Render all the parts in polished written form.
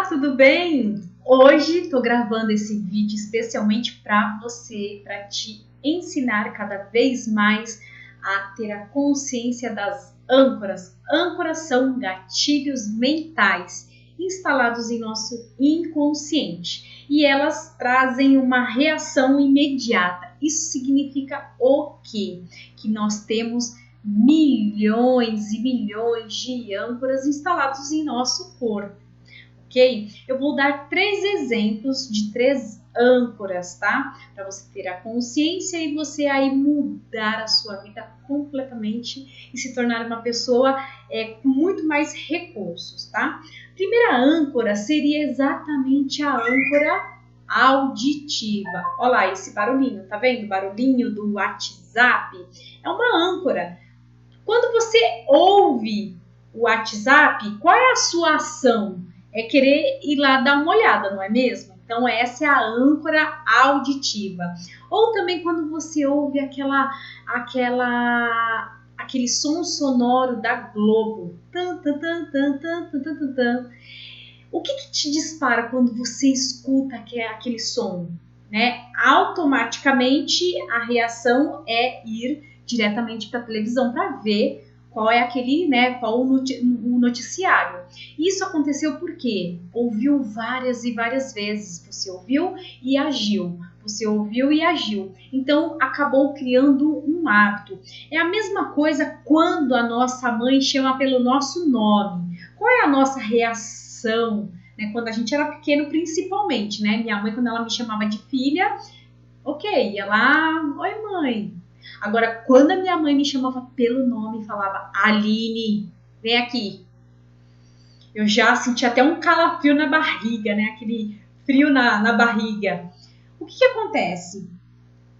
tudo bem? Hoje estou gravando esse vídeo especialmente para você, para te ensinar cada vez mais a ter a consciência das âncoras. Âncoras são gatilhos mentais instalados em nosso inconsciente e elas trazem uma reação imediata. Isso significa o quê? Que nós temos milhões e milhões de âncoras instalados em nosso corpo. Ok? Eu vou dar 3 exemplos de 3 âncoras, tá? Para você ter a consciência e você aí mudar a sua vida completamente e se tornar uma pessoa com muito mais recursos, tá? Primeira âncora seria exatamente a âncora auditiva. Olha lá esse barulhinho, tá vendo? O barulhinho do WhatsApp é uma âncora. Quando você ouve o WhatsApp, qual é a sua ação? É querer ir lá dar uma olhada, não é mesmo? Então essa é a âncora auditiva. Ou também quando você ouve aquele som sonoro da Globo. O que te dispara quando você escuta aquele som? Né? Automaticamente a reação é ir diretamente para a televisão para ver qual é qual o noticiário. Isso aconteceu porque ouviu várias e várias vezes. Você ouviu e agiu. Você ouviu e agiu. Então, acabou criando um hábito. É a mesma coisa quando a nossa mãe chama pelo nosso nome. Qual é a nossa reação? Né? Quando a gente era pequeno, principalmente, né? Minha mãe, quando ela me chamava de filha, ok, ia lá, oi mãe. Agora, quando a minha mãe me chamava pelo nome e falava Aline, vem aqui. Eu já senti até um calafrio na barriga, né? Aquele frio na barriga. O que acontece?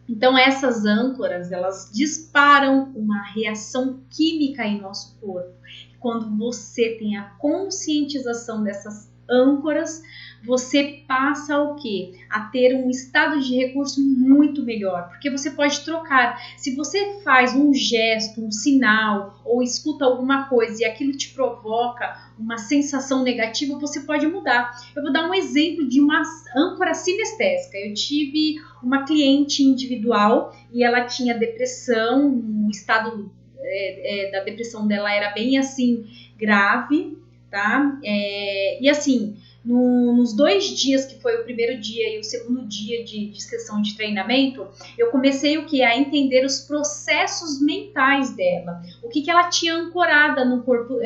Então, essas âncoras, elas disparam uma reação química em nosso corpo. Quando você tem a conscientização dessas âncoras, você passa o quê? A ter um estado de recurso muito melhor, porque você pode trocar. Se você faz um gesto, um sinal, ou escuta alguma coisa e aquilo te provoca uma sensação negativa, você pode mudar. Eu vou dar um exemplo de uma âncora sinestésica. Eu tive uma cliente individual e ela tinha depressão, o estado da depressão dela era bem assim grave, tá? E assim, nos 2 dias, que foi o primeiro dia e o segundo dia de sessão de treinamento, eu comecei a entender os processos mentais dela, o que ela tinha ancorado no corpo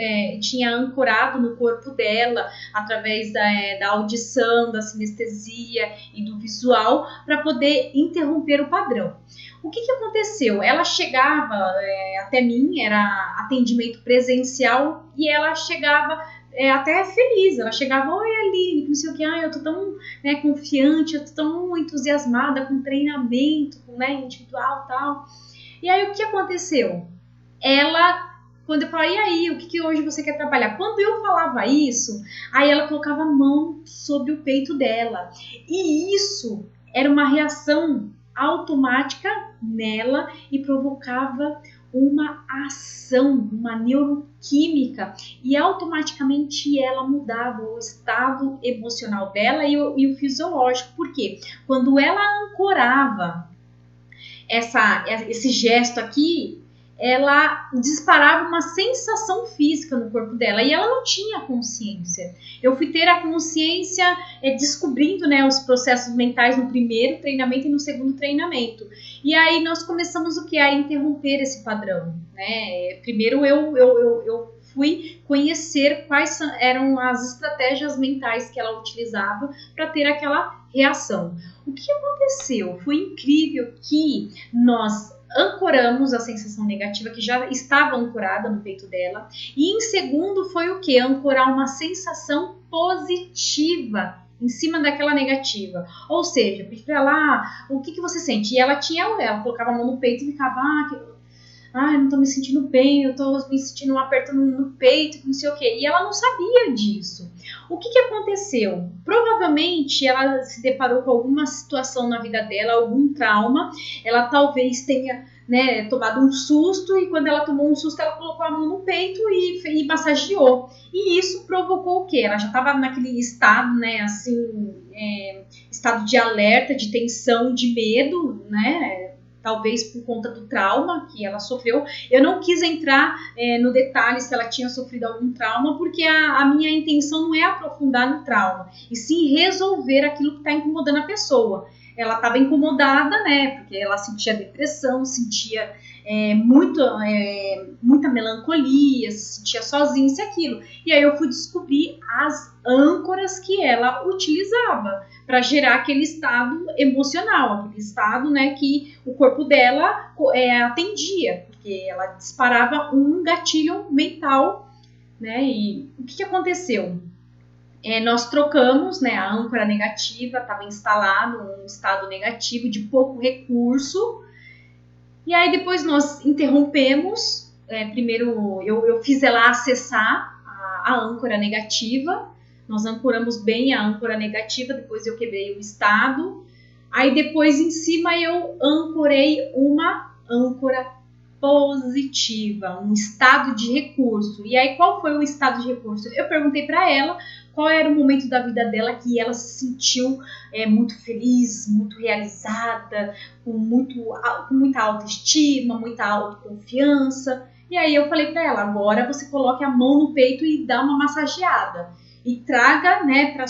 dela, através da audição, da sinestesia e do visual, para poder interromper o padrão. O que aconteceu? Ela chegava até mim, era atendimento presencial, e ela chegava até feliz. Ela chegava, oi Aline, não sei o que, eu tô tão confiante, eu tô tão entusiasmada com treinamento, individual e tal. E aí o que aconteceu? Quando eu falei, e aí, o que hoje você quer trabalhar? Quando eu falava isso, aí ela colocava a mão sobre o peito dela. E isso era uma reação automática nela e provocava uma ação, uma neuroquímica, e automaticamente ela mudava o estado emocional dela e o fisiológico. Por quê? Quando ela ancorava esse gesto aqui, ela disparava uma sensação física no corpo dela e ela não tinha consciência. Eu fui ter a consciência descobrindo os processos mentais no primeiro treinamento e no segundo treinamento. E aí nós começamos a interromper esse padrão. Né? Primeiro eu fui conhecer quais eram as estratégias mentais que ela utilizava para ter aquela reação. O que aconteceu? Foi incrível que nós ancoramos a sensação negativa que já estava ancorada no peito dela, e em segundo foi o que? Ancorar uma sensação positiva em cima daquela negativa. Ou seja, pedi para ela, o que você sente? E ela colocava a mão no peito e ficava, não tô me sentindo bem, eu tô me sentindo um aperto no peito, não sei o quê. E ela não sabia disso. O que aconteceu? Provavelmente ela se deparou com alguma situação na vida dela, algum trauma. Ela talvez tenha né, tomado um susto, e quando ela tomou um susto, ela colocou a mão no peito e massageou. E isso provocou o quê? Ela já estava naquele estado, né, assim, estado de alerta, de tensão, de medo, né, talvez por conta do trauma que ela sofreu. Eu não quis entrar no detalhe se ela tinha sofrido algum trauma, porque a minha intenção não é aprofundar no trauma, e sim resolver aquilo que está incomodando a pessoa. Ela estava incomodada, né, porque ela sentia depressão, sentia muita melancolia, se sentia sozinha, isso e aquilo. E aí eu fui descobrir as âncoras que ela utilizava para gerar aquele estado emocional, aquele estado, né, que o corpo dela atendia, porque ela disparava um gatilho mental, né? E o que aconteceu? Nós trocamos, né, a âncora negativa, estava instalado um estado negativo de pouco recurso, e aí depois nós interrompemos. Primeiro eu fiz ela acessar a âncora negativa, nós ancoramos bem a âncora negativa, depois eu quebrei o estado, aí depois em cima eu ancorei uma âncora positiva, um estado de recurso. E aí qual foi o estado de recurso? Eu perguntei para ela qual era o momento da vida dela que ela se sentiu muito feliz, muito realizada, com muita autoestima, muita autoconfiança. E aí eu falei para ela, agora você coloque a mão no peito e dá uma massageada. E traga, né, para o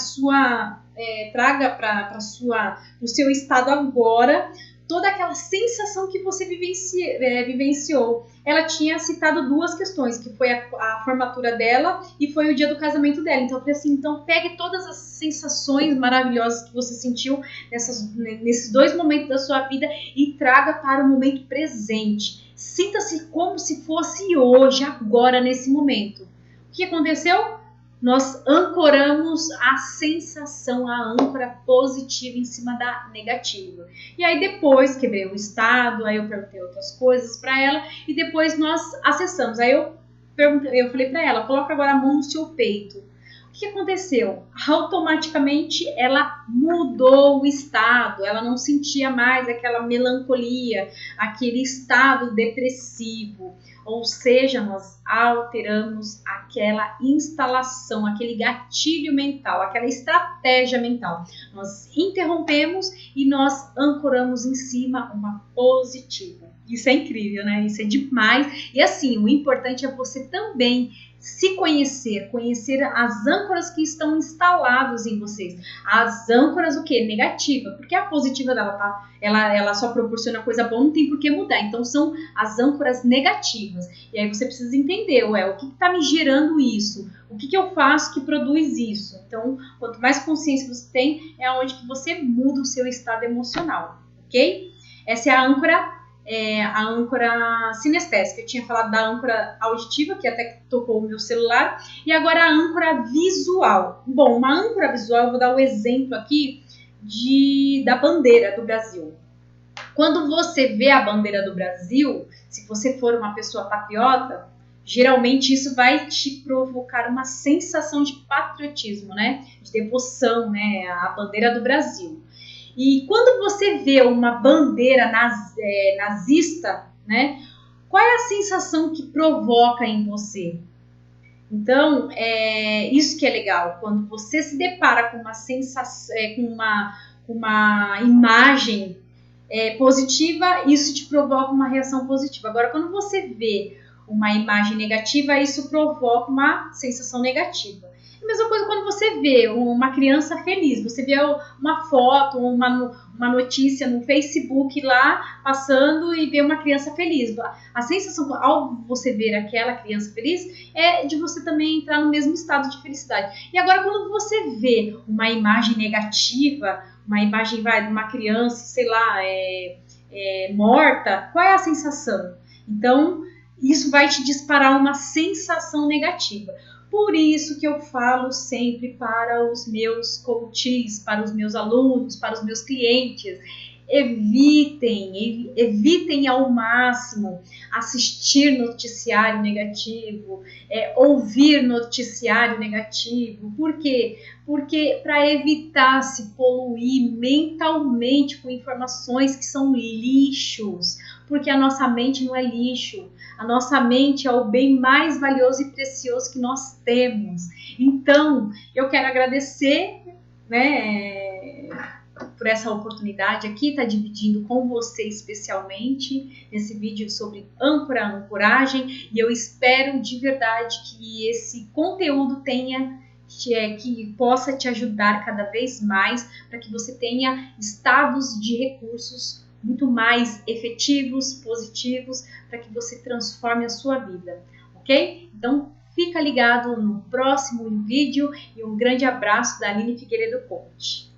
seu estado agora toda aquela sensação que você vivenciou. Ela tinha citado duas questões, que foi a formatura dela e foi o dia do casamento dela. Então eu falei assim, então pegue todas as sensações maravilhosas que você sentiu nesses dois momentos da sua vida e traga para o momento presente. Sinta-se como se fosse hoje, agora, nesse momento. O que aconteceu? Nós ancoramos a sensação, a âncora positiva em cima da negativa. E aí depois quebrei o estado, aí eu perguntei outras coisas para ela e depois nós acessamos. Aí eu falei para ela, coloca agora a mão no seu peito. O que aconteceu? Automaticamente ela mudou o estado, ela não sentia mais aquela melancolia, aquele estado depressivo. Ou seja, nós alteramos aquela instalação, aquele gatilho mental, aquela estratégia mental. Nós interrompemos e nós ancoramos em cima uma positiva. Isso é incrível, né? Isso é demais. E assim, o importante é você também se conhecer as âncoras que estão instaladas em vocês. As âncoras, o quê? Negativa, porque a positiva dela ela só proporciona coisa boa, não tem por que mudar. Então são as âncoras negativas. E aí você precisa entender, o que está me gerando isso? O que eu faço que produz isso? Então, quanto mais consciência você tem, é onde que você muda o seu estado emocional, ok? Essa é a âncora sinestésica. Eu tinha falado da âncora auditiva, que até tocou o meu celular, e agora a âncora visual. Bom, uma âncora visual, eu vou dar o exemplo aqui da bandeira do Brasil. Quando você vê a bandeira do Brasil, se você for uma pessoa patriota, geralmente isso vai te provocar uma sensação de patriotismo, né? De devoção, né? À bandeira do Brasil. E quando você vê uma bandeira nazista, né? Qual é a sensação que provoca em você? Então, isso que é legal. Quando você se depara com uma sensação, com uma imagem positiva, isso te provoca uma reação positiva. Agora, quando você vê uma imagem negativa, isso provoca uma sensação negativa. A mesma coisa quando você vê uma criança feliz, você vê uma foto, uma notícia no Facebook lá, passando e vê uma criança feliz. A sensação, ao você ver aquela criança feliz, é de você também entrar no mesmo estado de felicidade. E agora, quando você vê uma imagem negativa, uma imagem de uma criança, sei lá, morta, qual é a sensação? Então, isso vai te disparar uma sensação negativa. Por isso que eu falo sempre para os meus coaches, para os meus alunos, para os meus clientes, evitem ao máximo assistir noticiário negativo, ouvir noticiário negativo. Por quê? Porque para evitar se poluir mentalmente com informações que são lixos, porque a nossa mente não é lixo. A nossa mente é o bem mais valioso e precioso que nós temos. Então, eu quero agradecer, né, por essa oportunidade aqui, estar dividindo com você especialmente esse vídeo sobre âncora, ancoragem, e eu espero de verdade que esse conteúdo que possa te ajudar cada vez mais para que você tenha estados de recursos muito mais efetivos, positivos, para que você transforme a sua vida, ok? Então, fica ligado no próximo vídeo e um grande abraço da Aline Figueiredo Coach.